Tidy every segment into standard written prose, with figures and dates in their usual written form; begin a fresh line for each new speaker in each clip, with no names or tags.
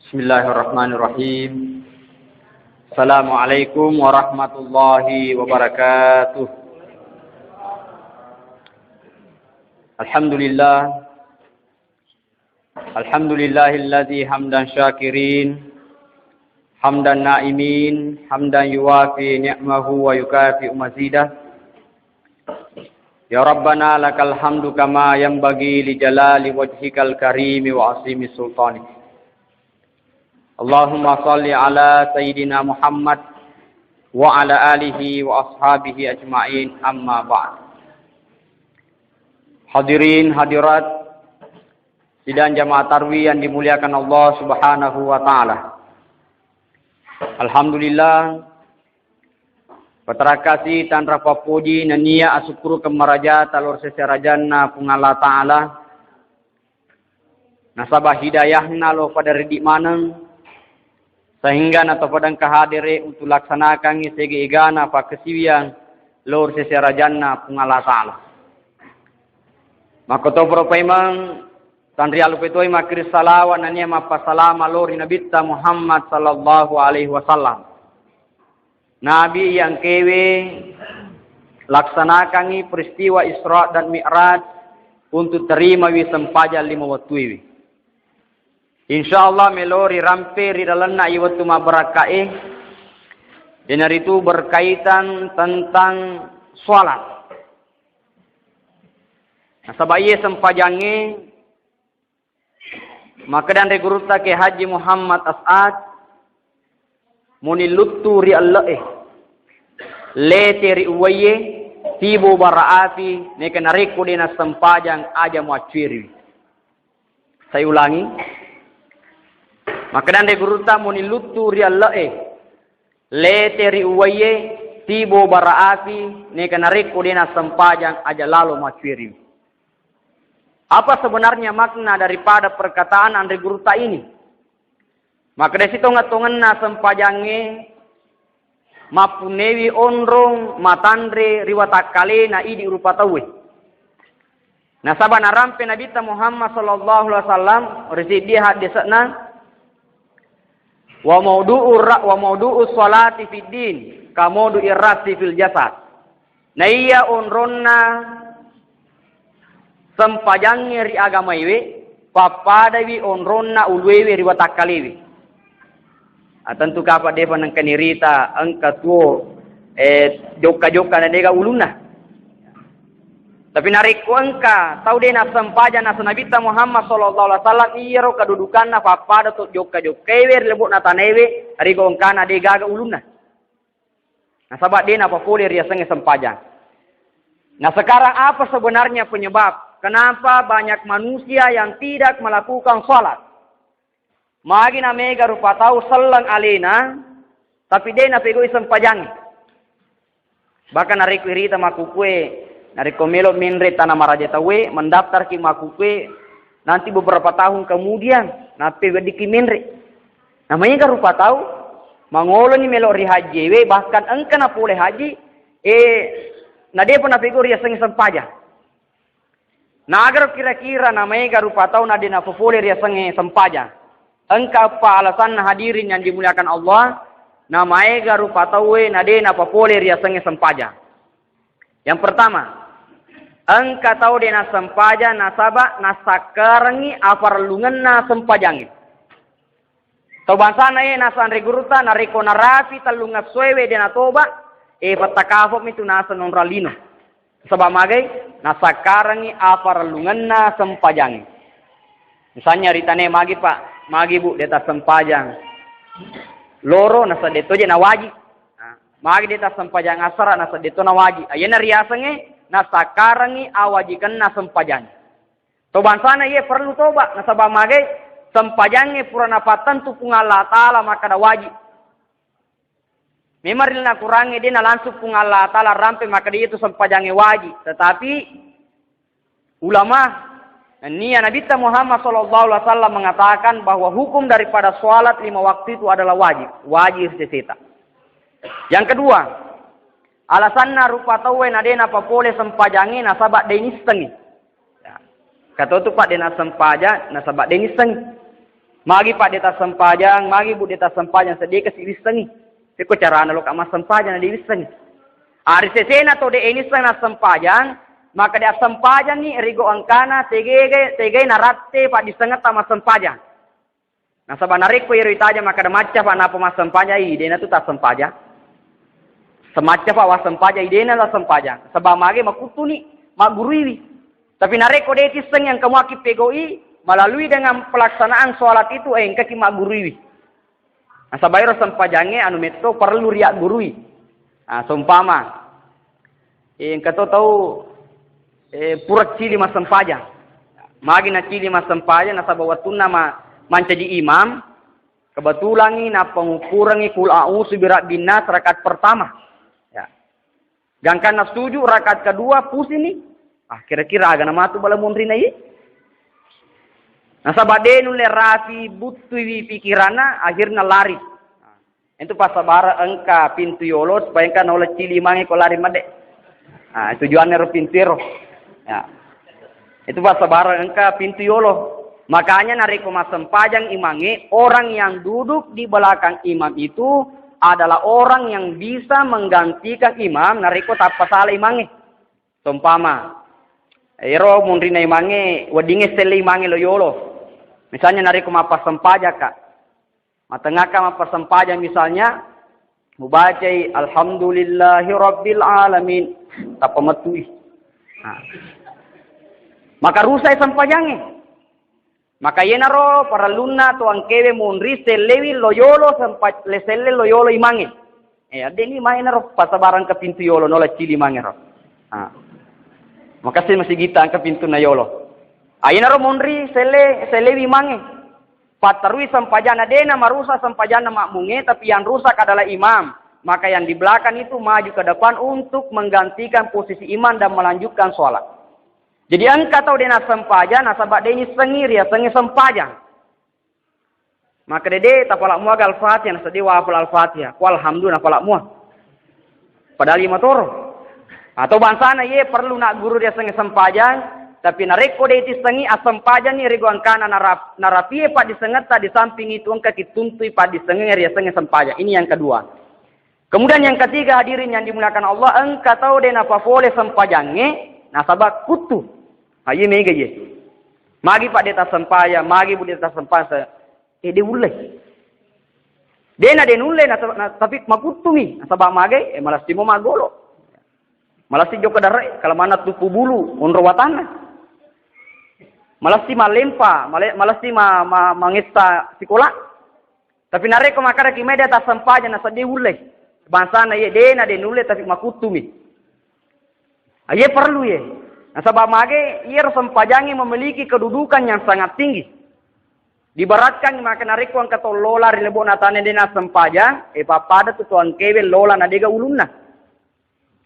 Bismillahirrahmanirrahim. Assalamualaikum warahmatullahi wabarakatuh. Alhamdulillahilladzi hamdan syakirin, hamdan na'imin, hamdan yuwafi ni'mahu wa yukafi mazidah. Ya Rabbana lakal hamdu kama yanbaghi li jalali wajhikal karimi wa asimi sultanik. Allahumma salli ala Sayyidina Muhammad wa ala alihi wa ashabihi ajma'in, amma ba'd. Hadirin hadirat sidang jamaah tarwih yang dimuliakan Allah Subhanahu wa taala. Alhamdulillah, patrakasi tan rapa puji nania asukuru kemaraja talor seserajanna pungala taala. Nasabah hidayahna lo pada redik maneng sehingga nato padang kahadire untuk laksanakan segi igana pa kesiwian lor seserajanna pungala taala. Maka to propemang tanri alupetoi makir salawat nania mapa salama lor Nabi Muhammad sallallahu alaihi wasallam. Nabi yang kewe laksanakan peristiwa Isra dan Mi'raj untuk terima wisampaja 5 waktu ini. Insyaallah melori rampir di dalam iwatu mabarakae. Dan itu berkaitan tentang salat. Nah, sabaye sempajange maka dan reguruta ke Haji Muhammad As'ad muni luttu ri Allah lete ri uwaye tibo baraati neka nariku dina sempajang aja muaciri. Saya ulangi. Maka dan guruta muni luttu ri Allah lete ri uwaye tibo baraati neka nariku dina sempajang aja lalu muaciri. Apa sebenarnya makna daripada perkataan Andre Guruta ini? Maka dari situ ngatungan na sempajange mapunewi onrong matandre riwatakale na idi urupatawe. Nah sabana rampe Nabi Muhammad sallallahu alaihi wasallam residi hadisna wa maudu'u sholati fid din ka maudu'i rasi fil jasad. Nah iya onronna sempajange ri agama iwe papadawi onronna ulwewe riwatakalewe. Tentu kapak dia panang kanirita angka tuo joka na dega uluna. Tapi nariku angka tahu dia na sempaja na Nabi Muhammad sallallahu alaihi wasallam iro kedudukan na papada tu joka kewe lebut na tanewe riko angka na dega uluna. Nah sahabat dia na papole ria senge sempaja. Nah sekarang apa sebenarnya penyebab kenapa banyak manusia yang tidak melakukan salat? Magi na mega rupa tahu sallang alena, tapi dia na pego isang pajang. Bahkan nariku irita makukwe, nariku melo minre tanah maraja tawe, mendaftar ki makukwe, nanti beberapa tahun kemudian, na pego diki minre. Namanya kan rupa tahu, mangolo ni melo ri haji, bahkan engka na pole haji, na dia pun na pego ri isang pajang. Na agar kira-kira namanya kan rupa tahu na dia na popole ri isang pajang. Engkau apa alasan hadirin yang dimuliakan Allah? Namai garu patawe nade napa pole ria senge sempaja. Yang pertama, engkau tahu dena sempaja nasaba nasakarangi aparlungan na sempajangi. Tau bansana nasan reguruta nariko narapi talunga suewe dena toba patakafop itu nasa nonralino. Sebab magai nasakarangi aparlungan na sempajangi. Misalnya ritane magi Pak. Magi bu deta sempajang loro nasa deto je nawaji. Magi deta sempajang asara nasa deto nawaji. Ayana riasange nasa karangi awajikan na sempajang. Toban sana ye perlu toba nasa bamagai sempajange purana patentu pungala taala maka nawaji. Memang rilna kurangi dia na langsung pungala taala rampe maka dia itu sempajange waji. Tetapi ulama Nia Nabi Muhammad SAW mengatakan bahwa hukum daripada sholat 5 waktu itu adalah wajib. Wajib seseta. Yang kedua, alasan na rupa tawe na dena papole sempajangi na sabak denis tengi. Kata tu pak dena sempaja na sabak denis tengi. Magi pak deta sempajang, magi bu deta sempajang sedih kesilistangi. Iko cara analog ama sempajang na diwistangi. Ari sesena to de ini sana sempajang, maka dia sempajang ni rigo angkana tegege naratte pak disengat sama sempajang. Nah sabanarek ko iro itaja maka da macca pa na mas sempajang ide na tu ta sempajang. Semacam pak was sempajang ide na la sempajang. Sebab magi makutu ni magurui. Tapi nareko de tiseng yang kamu akip pegoi melalui dengan pelaksanaan sholat itu engka ki magurui. Nah sabayro sempajange anu metto perlu riak gurui. Nah seumpama engka to tahu purak cili mas sempajang. Magi na cili mas sempajang na sabawatuna menjadi imam. Kebetulan ini na pengukuran ni kul a'udzu birabbin nas rakaat pertama. Ya. Gangkan na setuju rakaat kedua pusing ni. Kira-kira agak nama tu bala mundri na i. Nah sabade nule rafi butui pikirana akhirnya lari. Itu pas sabara engka pintu yolos supaya engka nolak cili mangi ko lari made. Nah tujuannya ro pintiro. Ya. Itu pas sabara engka pintu yolo. Makanya nariko masempajang imangi orang yang duduk di belakang imam itu adalah orang yang bisa menggantikan imam nariko tanpa salah imangi. Seumpama ero mundrina imangi wadinge sele imangi loyolo. Misalnya nariko mapasempaja kak. Matengaka mapasempaja misalnya mubacai alhamdulillahi rabbil alamin tapa metui. Nah. Maka rusai sempajangi. Maka yenaro para luna to angkewe mundri selewi loyolo sempat lesele loyolo imangi. Adeni mainaro pasabaran ke pintu yolo nola cili mangero. Ah. Maka masih kita ke pintu na yolo. Ayenaro mundri selewi imangi. Patarui sampajana dena marusa sampajana makmunge tapi yang rusak adalah imam. Maka yang di belakang itu maju ke depan untuk menggantikan posisi imam dan melanjutkan sholat. Jadi engkau tahu dena sempajang, nasabak deni sengir ya, sengi sempajang. Maka dede tapalak mua al-fatihah, nasadi wafal al-fatihah. Ku alhamdulillah napalak mua. Padahal lima toro. Atau bansana ye perlu nak guru dia sengi sempajang, tapi nareko de iti sengi asempajang ni rigo angkana narapie pak disengeta di samping itu engkau kituntui pak disengir ya sengi sempajang. Ini yang kedua. Kemudian yang ketiga hadirin yang dimuliakan Allah, engkau tahu dena pafole sempajangnya, nasabak kutu. Aye mega ye. Magi pak deta sempaya, magi bu deta sempasa. De ulai. Dena de nulle na tapi makutumi. Sabab mage malas timo magolo. Malas ti joka darai kalau mana tupu bulu onro watana. Malas ti malempa, malas ti mangesta sekolah. Tapi nareko makara ki media ta sempaya na sade ulai. Bangsa na ye dena de nulle tapi makutumi. Aye perlu ye. Nah, sebab mage ia sempajangi memiliki kedudukan yang sangat tinggi. Dibaratkan maka nariko ang kato lola rilebo natane dina sempajang, papada tu tuan kewe lola nadega ulunna.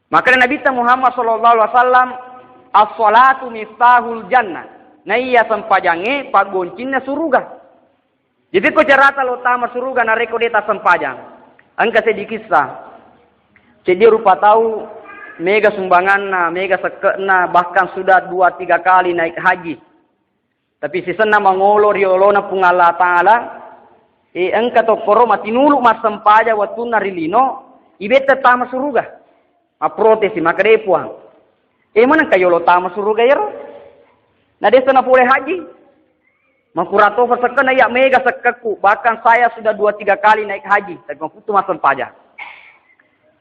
Maka Nabi Muhammad sallallahu alaihi wasallam as-salatu miftahul jannah. Na iya sempajangi pagoncinna suruga. Jadi ko cerita utama suruga nariko deta sempajang. Angka sedikit kisah. Jadi rupa tahu mega sumbangan mega sekena bahkan sudah 2-3 kali naik haji. Tapi sisena mangolo riolona pungala ta'ala. Engka to poro matinulu masempaja watuna rilino. Ibeta tama suruga. Protesi maka depuang. Mana kayo lo tama suruga yero? Na desa na pule haji. Makurato sekena ya mega sekaku. Bahkan saya sudah 2-3 kali naik haji. Tapi mafutu masempaja.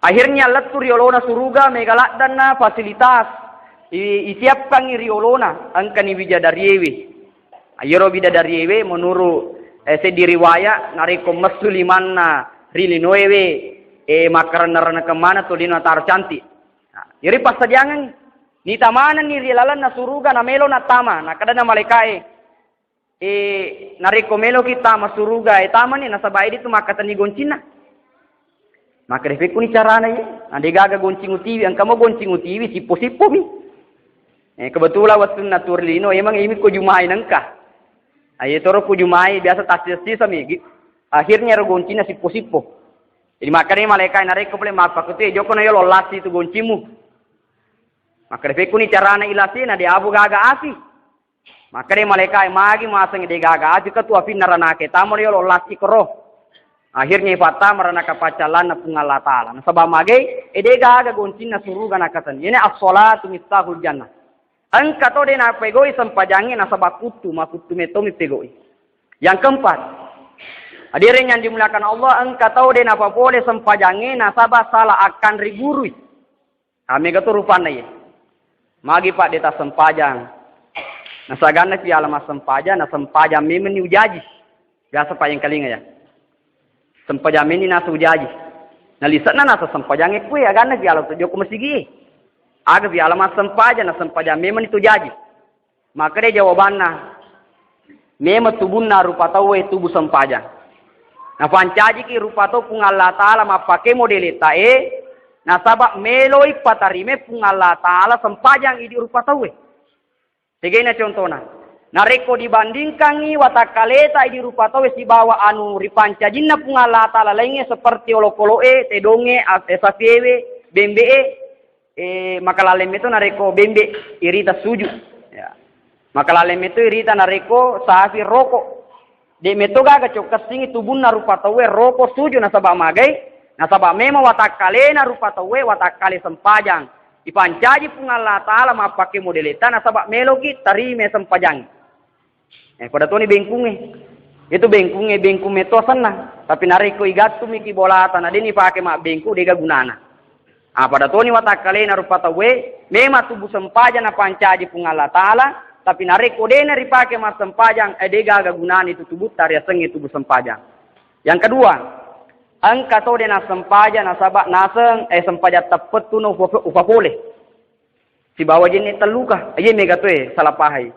Akhirnya letur riolona suruga megalak dan fasilitas isiapkan riolona angka ni bidadariyewe. Ayero bidadariyewe menurut sediriwaya nariko mesuliman rilinoewe makaran kemana tu dina tar cantik. Yeri pas sajangan ni tamanan ni rilalan na suruga na melo na tama na kada na malekae nariko melo kita masuruga taman ni nasabai itu makatan ni goncina. Maka refek ni carana ye. Ande gaga goncing utiwi, ang kamo goncing utiwi sipo-sipo mi. Kebetulan waktu naturlino emang ini ko jumai nangka. Ayo toro ko jumai biasa tasisi sami. Akhirnya ro goncina sipo-sipo. Jadi makanya malaikat narek ko pole maaf ko te joko na yo lolasi tu goncimu. Maka refek ni carana ilasi na de abu gaga asi. Maka dia malaikat magi masang ide gaga aja ketua pinarana ke tamu dia lo laki kero. Akhirnya ifata marana kapacalan na pungala taala. Na sabab mage ide gaga goncin na suruga na katan. Ini as-salatu miftahul jannah. Angka to de na pegoi sampajangi na sabab kutu makutu metomi pegoi. Yang keempat, hadirin yang dimuliakan Allah, angka to de na papole sampajangi na sabab salah akan rigurui. Kami gato rupana ye. Magi pak deta sempajang. Nasagana fi alama sempaja, na sempaja memang ni ujaji. Biasa pak yang kalinga ya. Sempaja meni na ujaji. Na lisana na sempajange kue agana fi alam tujuh kumasigi. Aga fi alama sempaja na sempaja memang itu ujaji. Maka dia jawabanna memang tubunna rupa tawe tubuh sempaja. Na pancaji ki rupa tawe pung Allah Taala ma pake model tae. Na sabab meloi patarime pung Allah Taala sempajang idi rupa tawe. Segini contohnya. Nareko dibandingkan ni watakaleta di rupa tawe si bawa anu ripanca jinna pungala ta'ala lainnya seperti olokoloe, tedonge, sapiwe, bembe, makalalem itu nareko bembe irita suju. Ya. Makalalem itu irita nareko sapi rokok. De metoga gacok kesingi tubun na rupa tawe rokok suju nasabak magai. Nasabak memang watakalena rupa tawe watakale sempajang. Ipancaji pun Allah Ta'ala mapake modelita nasabak melogi tarime sempajang. Pada tu ni bengkunge. Itu bengkunge to sana. Tapi nariko igatu miki bolata na dini pake mak bengku dega gunana. Pada tu ni watakale na rupa tawe memang tubuh sempajang na pancaji pun Allah Ta'ala. Tapi nariko dena ripake mak sempajang dega gunana itu tubuh taria sengi tubuh sempajang. Yang kedua, angka to dena sempaja nasabak naseng sempaja tepet tu no upapole. Si bawa jenis teluka. Aye mega tu salah pahai.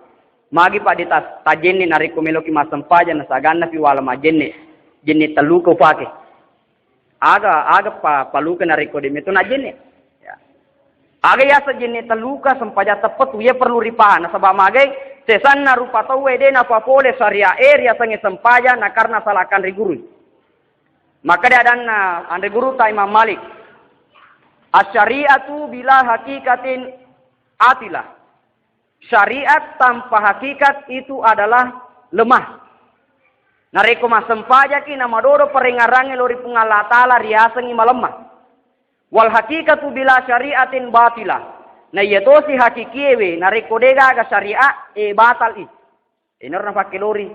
Magi pak di tas tajeni nariko meloki mas sempaja nasagana fi wala majene jenis teluka upake. Aga paluka nariko de metu najene. Ya. Aga ya sejenis teluka sempaja tepet tu ye perlu ripahan nasabak magai sesanna rupa tawe dena papole syariah area sange sempaja na karena salakan rigurui. Maka dia dan ande guru ta Imam Malik. Asyariatu bila hakikatin atilah. Syariat tanpa hakikat itu adalah lemah. Nareko masempaja ki nama dodo peringarange lori pungala ta'ala riasangi malemah. Wal hakikatu bila syariatin batilah. Na yeto si hakikiewe nareko dega aga syariat batal i. Inor na pakilori.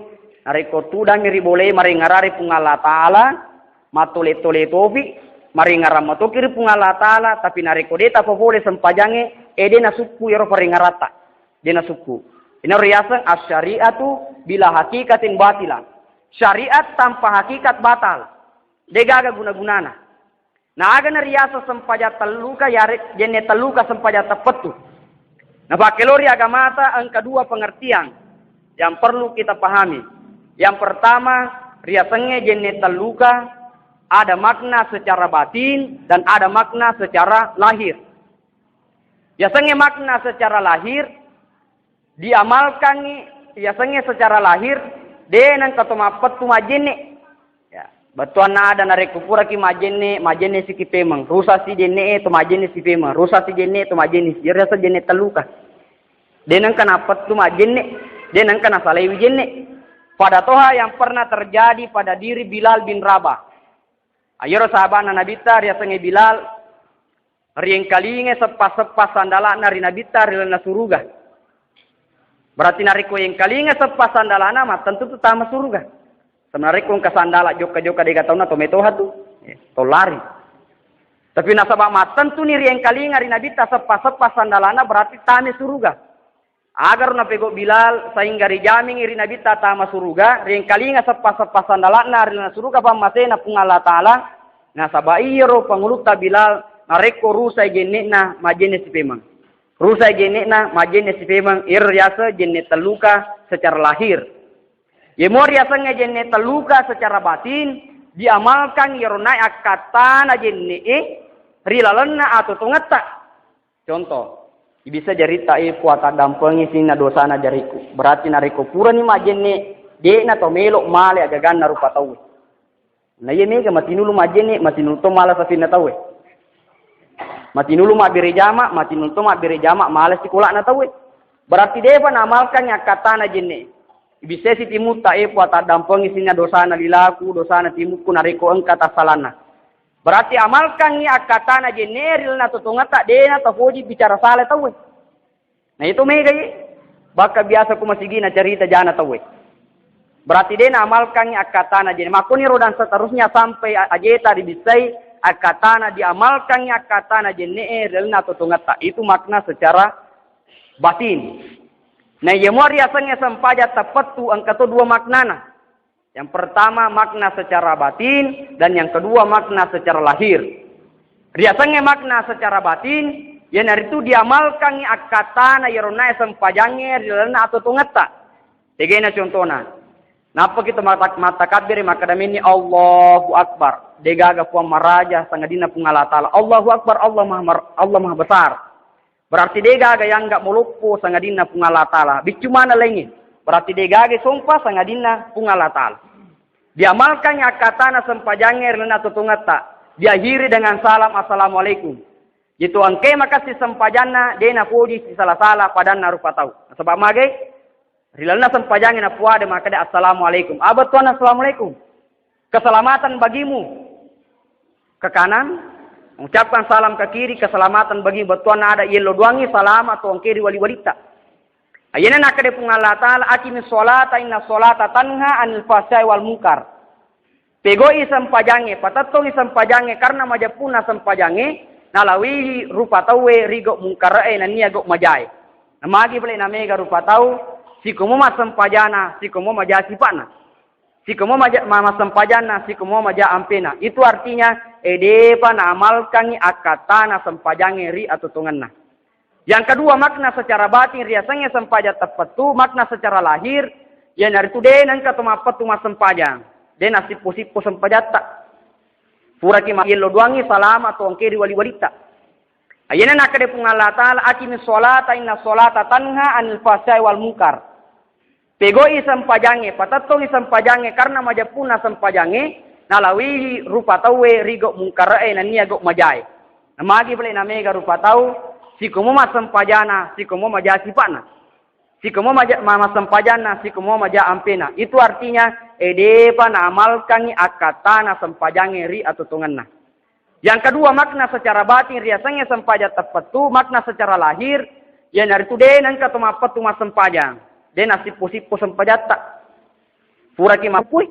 Nareko tudang ribole maringarari pungala ta'ala. Matole-tole topi, maringaram matokiri pungala ta'ala, tapi nareko deta popole sempajange, dena suku yoro paringarata. Dena suku. Ini riasan asyariatu bila hakikatin batilan. Syariat tanpa hakikat batal. Degaga guna-gunana. Nah aga na riasa sempaja teluka, jene teluka sempaja tepetu. Nah pakelori agamata ang kedua pengertian yang perlu kita pahami. Yang pertama, riasannya jene teluka, ada makna secara batin dan ada makna secara lahir. Biasanya makna secara lahir diamalkan biasanya secara lahir dengan katoma petu majene. Ya, batuan ada nareko pura ki majene si kipemang, rusa si jene to majene si pemang, rusa si jene to majene si rasa jene teluka. Dengan kana petu majene, dengan kana salewi jene. Pada toha yang pernah terjadi pada diri Bilal bin Rabah. Ayoro sahabat Nabi tar ya sange Bilal rieng kalinge sepas-sepas sandalana ri Nabi tar ri suruga. Berarti nariko yang kalinge sepas sandalana mah tentu tu tama suruga. Sebenarnya kung kasandala joka-joka dega tauna to metoha tu. To lari. Tapi nasabak mah tentu ni rieng kalinge ri Nabi tar sepas-sepas sandalana berarti tame suruga. Agar na pego Bilal sehingga rijaming iri Nabi tama suruga ring kalinga sepas-sepas sandalana ri suruga pamasena pungala ta'ala na sabairo panguluta Bilal nareko rusa genekna majene si pemang rusa genekna majene si pemang yasa jene teluka secara lahir yemor yasa ngejene teluka secara batin diamalkan yorona akatana jene rilalena atau tungata contoh bisa jari ta'i puata dampengi sing na dosana jariku. Berarti nariko pura ni majene de na to melok male agagan na rupa tawe. Na ye mega matinulu majene matinulu to mala sa na tawe. Matinulu ma bere jama matinulu to ma bere jama mala si kula na tawe. Berarti dia amalkan yang katana jenne. Bisa si timut tak puat dampang isinya dosana lilaku, dosana timutku nariko engka tasalana. Berarti amalkan ni akatana jenne rilna tutunga tak dena tafoji bicara salah tahu. Nah itu mega ye. Baka biasa ku masih gina cerita jana tahu. Berarti dena amalkan ni akatana jenne. Makuni rodan seterusnya sampai ajeta dibisai akatana diamalkan ni akatana jenne rilna tutunga tak. Itu makna secara batin. Nah, yemua riasanya sempaja tepat tu angka tu dua maknana. Yang pertama makna secara batin dan yang kedua makna secara lahir. Riasanya makna secara batin, yang dari itu diamalkan akatana yerona sempajangnya rilana atau tungata. Tegena contohna. Napa kita mata kabir maka damini Allahu Akbar. Degaga puang maraja sangadina pungala taala. Allahu Akbar, Allah Maha Besar. Berarti dia gaga yang enggak mulupu sangadina pungala ta'ala. Bicu mana lagi? Berarti dia gaga sumpah sangadina pungala ta'ala. Diamalkan yang katana sempajangnya rena tutungata. Diakhiri dengan salam assalamualaikum. Itu angke makasih sempajana dia na puji si salah-salah padan narupa tahu. Sebab magai rilana sempajangnya na puade maka dia assalamualaikum. Abad tuan assalamualaikum. Keselamatan bagimu. Ke kanan. Mengucapkan salam ke kiri, keselamatan bagi batuan ada yelo duangi salam atau ang kiri wali-walita. Ayana nak de pungala ta'ala akimis sholata inna sholata tanha anil fahsai wal munkar. Pegoi sampajange, patatong sampajange karena majapuna sampajange nalawi rupa tawe rigo munkar na niya go majay. Namagi pala namega rupa tau sikumo masampajana, sikumo majasi pana. Sikumo mama sampajana, sikumo maja ampena. Itu artinya edepa na amalkan akatana sampajange ri atau tunganna. Yang kedua makna secara batin riasanya sampaja tepatu, makna secara lahir yang dari tu denan katumapat tuma sampajang. Dena sipu-sipu sampajata. Pura ki yelo duangi salam atau angkiri wali-walita. Ayana nakade pungala ta'ala akimis sholata inna sholata tanha anil fahsai wal munkar. Pegoi sampajange, patatong sampajange karena majapuna sampajange nalawi rupa tawe rigo munkar na niya go majay. Namagi pala namega rupa tau sikumo masampajana, sikumo majasi pana. Sikumo mama sampajana, sikumo maja ampena. Itu artinya edepa na amalkan akatana sampajange ri atau tunganna. Yang kedua makna secara batin riasanya sampaja tepatu, makna secara lahir yang dari tu denan katumapat tuma sampajang. Dia nasib-sipu sampajata. Pura ki mapui.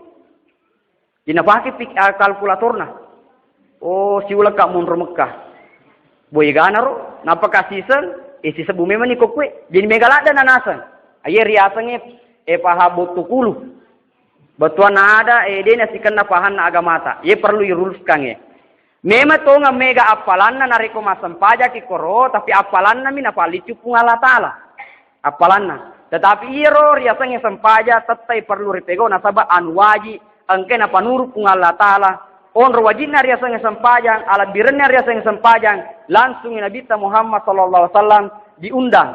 Dinapaki kalkulatorna. Oh, si ulah kak mundur Mekah. Boy gana ro, napa kasisen? Si sebumi mani kokwe. Jadi megalada nanasan. Ayer riasanya pahabot tukulu. Batuan ada dia nasikan na pahan na agamata. Ye perlu irulskan ye. Mema to nga mega apalan na nariko masampaja ki koro, tapi apalan na minapalicu pungala ta'ala. Apalan na. Tetapi iro riasanya sampaja tatai perlu ripego nasaba anwaji angke na panuru pungala ta'ala. On wajibna riasanya sampajang, alat birnya riasanya sampajang, langsung Nabi Muhammad sallallahu alaihi wasallam diundang.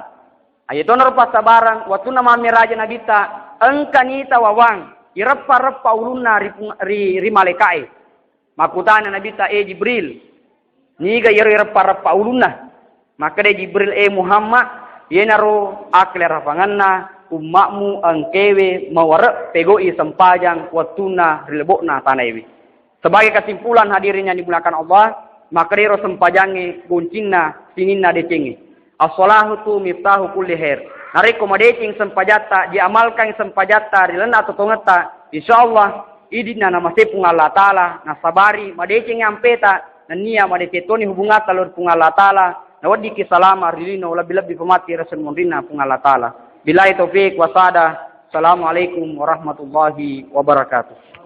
Ayatun rupa sabarang, waktu nama miraja Nabi engkanita wawang, irappa ulunna ri malaikai. Makutana Nabi Jibril. Niga irappa ulunna. Maka de Jibril Muhammad yenaro akle rafanganna ummakmu angkewe mawara pegoi sampajang watuna rilebokna tanaiwi. Sebagai kesimpulan hadirin yang dimuliakan Allah, maka dero sampajange kuncingna sininna decengi. As-salahu tu miftahu kulli khair. Nariko madecing sampajata diamalkan sampajata rilena atau tongata insyaallah idina nama sepung Allah taala nasabari madecing ampeta nania madecetoni hubungan talur pung Allah taala nawadi ki salama rilino labi-labi pemati rasul mundina pung Allah taala. Billahi taufik wasada. Assalamualaikum warahmatullahi wabarakatuh.